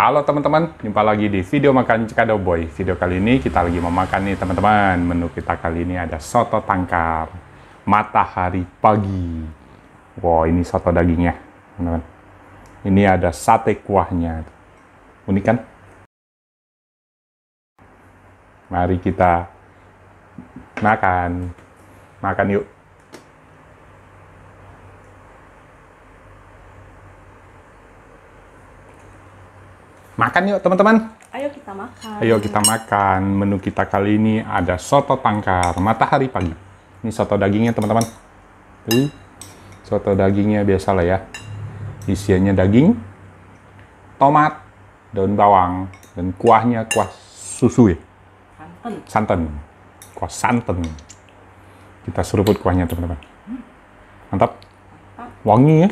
Halo teman-teman, jumpa lagi di video makan Cikado Boy. Video kali ini kita lagi mau makan nih teman-teman. Menu kita kali ini ada soto tangkar matahari pagi. Wow, ini soto dagingnya, teman-teman. Ini ada sate kuahnya. Unik kan? Mari kita makan. Makan yuk. Makan yuk teman-teman. Ayo kita makan. Ayo kita makan. Menu kita kali ini ada soto tangkar matahari pagi. Ini soto dagingnya teman-teman. Soto dagingnya biasa lah ya. Isiannya daging, tomat, daun bawang, dan kuahnya kuah susu ya. Santan. Kuah santan. Kita seruput kuahnya teman-teman. Mantap. Wangi ya.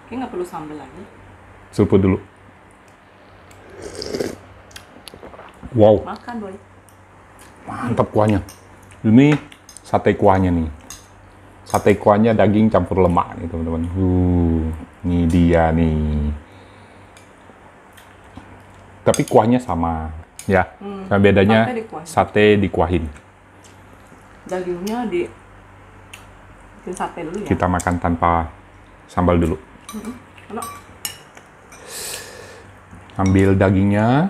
Kayaknya nggak perlu sambal lagi. Seruput dulu. Wow. Makan, Boy. Mantap kuahnya. Ini sate kuahnya nih. Sate kuahnya daging campur lemak nih teman-teman. Ini dia nih. Tapi kuahnya sama ya. Nah, bedanya sate dikuahin. Dagingnya di bikin sate dulu ya. Kita makan tanpa sambal dulu. Ambil dagingnya,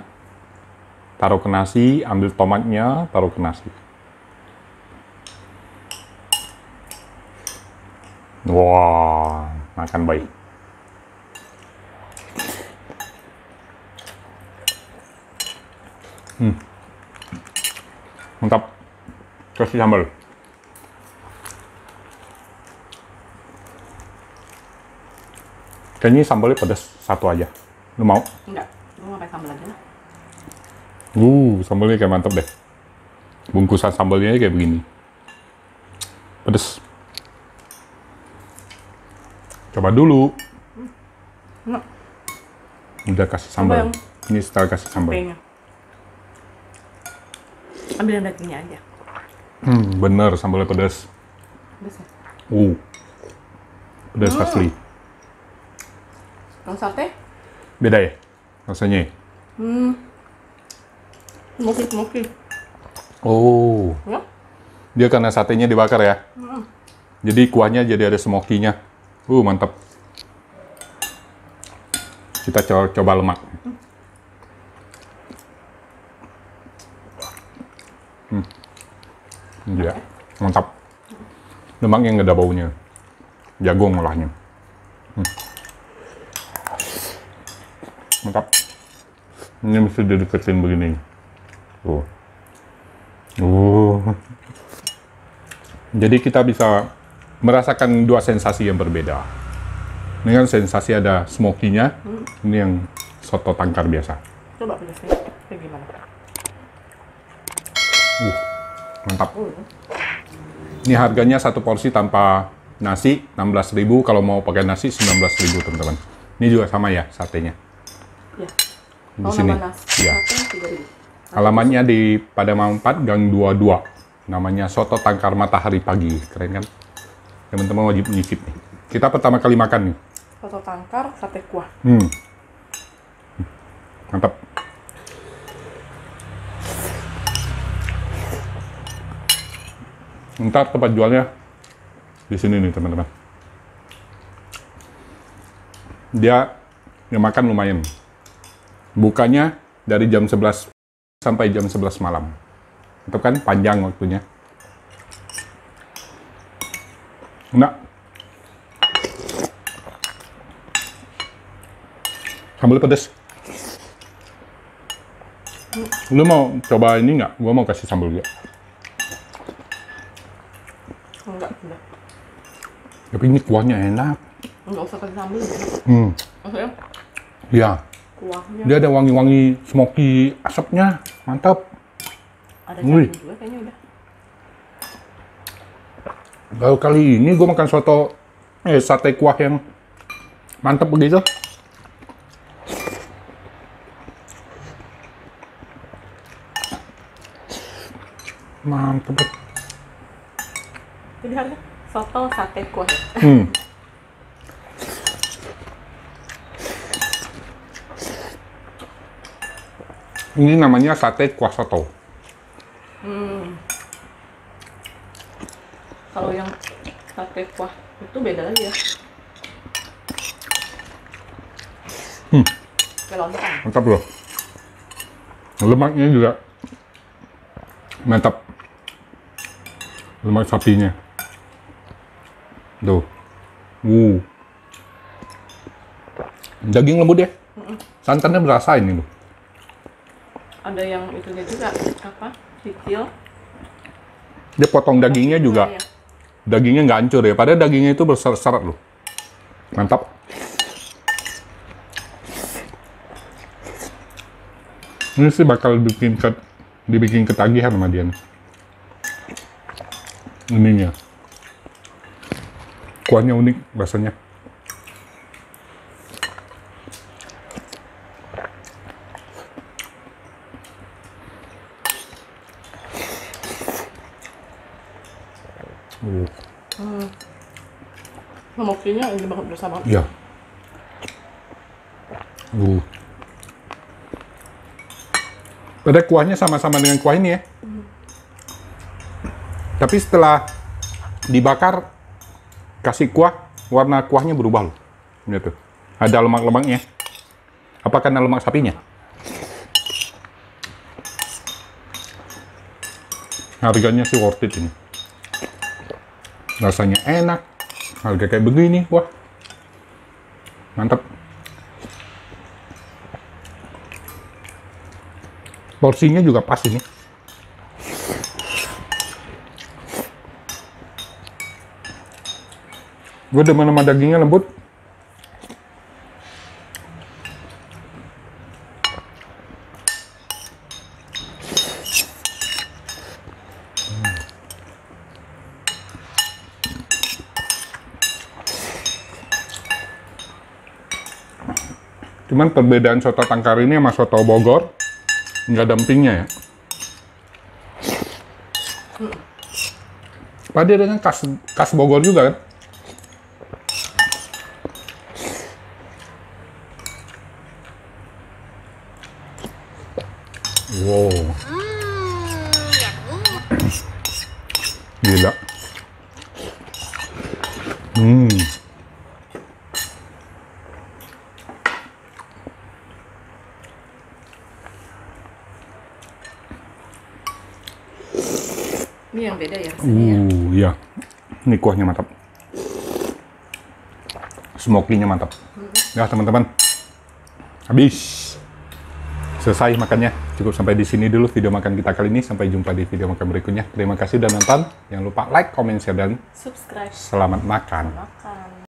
taruh ke nasi, ambil tomatnya, taruh ke nasi. Wah, makan baik. Mantap. Kasih sambal. Kayaknya sambalnya pedas satu aja. Lu mau? Enggak, lu nggak pakai sambal aja lah. Sambalnya kayak mantep deh. Bungkusan sambalnya kayak begini. Pedes. Coba dulu. Enak. Udah kasih sambal. Coba Ini setelah kasih sambal. Tempenya. Ambil yang dagingnya aja. Bener, sambalnya pedas. Pedas ya? Pedas asli. Kalau sate? Beda ya rasanya? Smoky. Ya? Dia karena satenya dibakar ya. Jadi kuahnya jadi ada smokinya. Mantap. Kita coba lemak. Iya, mantap. Lemaknya nggak ada baunya. Jagung olahnya. Mantap. Ini mesti dideketin begini. Jadi kita bisa merasakan dua sensasi yang berbeda. Ini kan sensasi ada smoky-nya. Ini yang soto tangkar biasa. Coba pedasnya. Kayak gimana? Mantap. Ini harganya satu porsi tanpa nasi 16.000. Kalau mau pakai nasi 19.000 teman-teman. Ini juga sama ya satenya. Ya. Di sini. Ya. 3.000. Alamatnya di Padang 4 Gang 22. Namanya soto tangkar matahari pagi. Keren kan? Teman-teman wajib nyicip nih. Kita pertama kali makan nih. Soto tangkar sate kuah. Mantap. Ntar tempat jualnya di sini nih teman-teman. Dia yang makan lumayan. Bukanya dari jam 11 sampai jam 11 malam. Itu kan panjang waktunya. Enak. Sambal pedas. Lu mau coba ini nggak? Gua mau kasih sambal juga. Enggak. Tapi ini kuahnya enak. Enggak usah kasih sambal. Maksudnya? Ya. Kuahnya. Dia ada wangi-wangi smoky asapnya. Mantap. Ada cacing juga kayaknya udah. Baru kali ini gue makan soto sate kuah yang mantap begitu. Mantap. Jadi harga soto sate kuah ya? Ini namanya sate kuah soto. Kalau yang sate kuah itu beda lagi ya. Kayak lontong. Mantap loh. Lemaknya juga mantap. Lemak sapinya. Tuh. Daging lembut ya. Santannya berasa ini loh. Ada yang itunya juga apa? Kikil. Dia potong dagingnya juga. Iya. Dagingnya nggak hancur ya. Padahal dagingnya itu berserat-serat loh. Mantap. Ini sih bakal dibikin ketagihan sama dia nih. Ininya. Kuahnya unik rasanya. Momokinya ini banget bersama. Iya. Pada kuahnya sama-sama dengan kuah ini ya. Tapi setelah dibakar, kasih kuah, warna kuahnya berubah loh. Gitu. Ada lemak-lemaknya. Apa karena lemak sapinya? Harganya sih worth it ini. Rasanya enak. Harga kayak begini, wah. Mantap. Porsinya juga pas ini. Gue demen sama dagingnya lembut. Cuman perbedaan soto Tangkar ini sama soto Bogor nggak ada empingnya ya. Padahal dia dengan khas Bogor juga kan. Wow. Gila. Ini yang beda ya rasanya ya. Iya. Ini kuahnya mantap. Smoky-nya mantap. Ya teman-teman. Habis. Selesai makannya. Cukup sampai di sini dulu video makan kita kali ini. Sampai jumpa di video makan berikutnya. Terima kasih sudah nonton. Jangan lupa like, comment, share, dan Subscribe. selamat makan. Makan.